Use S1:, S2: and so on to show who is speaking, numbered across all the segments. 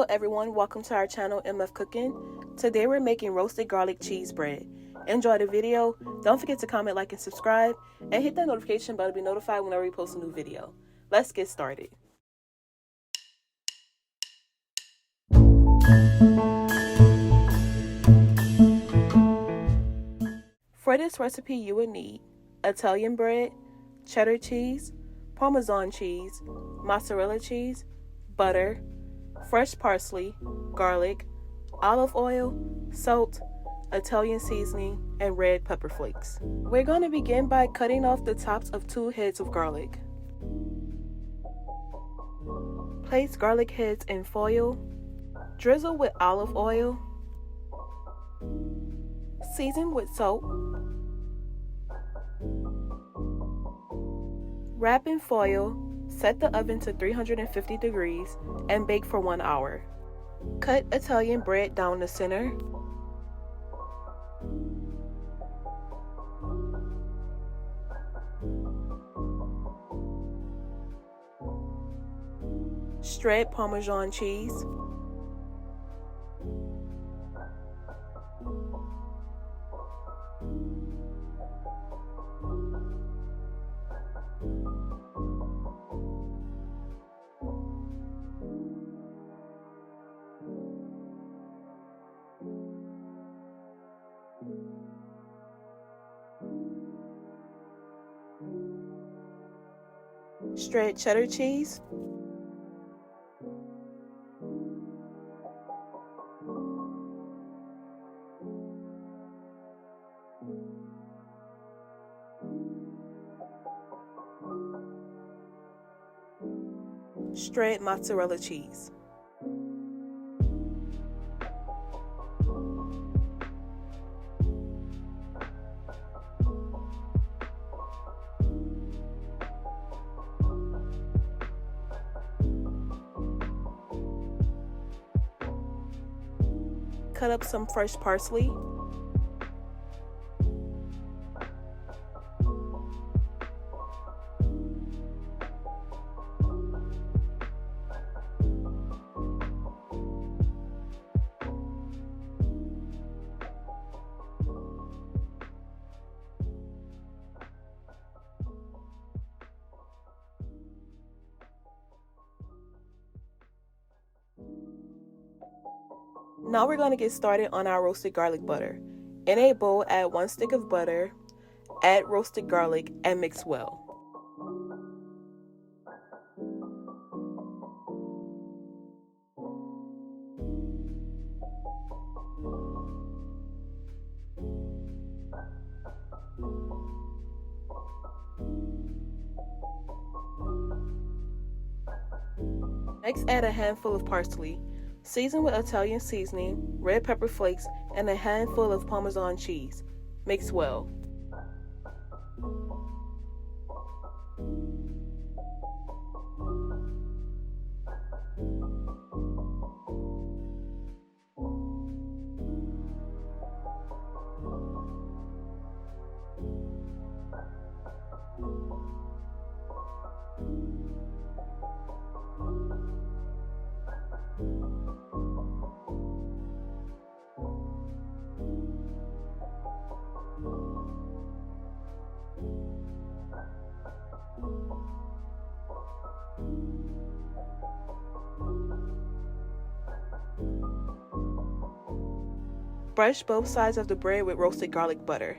S1: everyone, welcome to our channel MF Cooking. Today we're making roasted garlic cheese bread. Enjoy the video. Don't forget to comment, like, and subscribe, and hit that notification bell to be notified whenever we post a new video. Let's get started. For this recipe you will need Italian bread, cheddar cheese, Parmesan cheese, mozzarella cheese, butter, fresh parsley, garlic, olive oil, salt, Italian seasoning, and red pepper flakes. We're going to begin by cutting off the tops of 2 heads of garlic. Place garlic heads in foil, drizzle with olive oil, season with salt, wrap in foil, set the oven to 350 degrees, and bake for 1 hour. Cut Italian bread down the center. Shred Parmesan cheese. Shred cheddar cheese. Shred mozzarella cheese. Cut up some fresh parsley. Now we're going to get started on our roasted garlic butter. In a bowl, add 1 stick of butter, add roasted garlic, and mix well. Next, add a handful of parsley. Season with Italian seasoning, red pepper flakes, and a handful of Parmesan cheese. Mix well. Brush both sides of the bread with roasted garlic butter.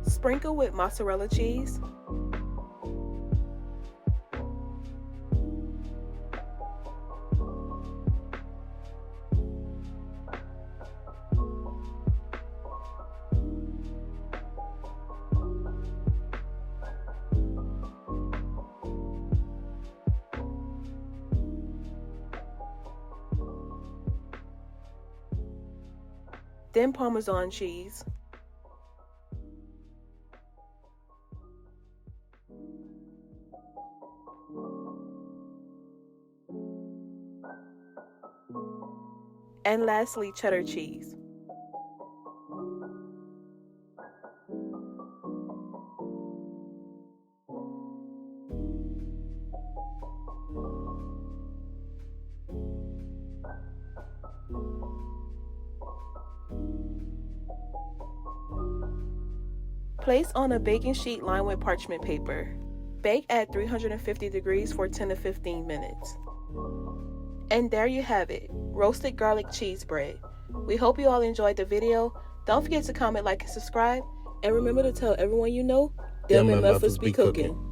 S1: Sprinkle with mozzarella cheese. then Parmesan cheese, and lastly, cheddar cheese. Place on a baking sheet lined with parchment paper. Bake at 350 degrees for 10 to 15 minutes. And there you have it, roasted garlic cheese bread. We hope you all enjoyed the video. Don't forget to comment, like, and subscribe. And remember to tell everyone you know, them MFers be cooking.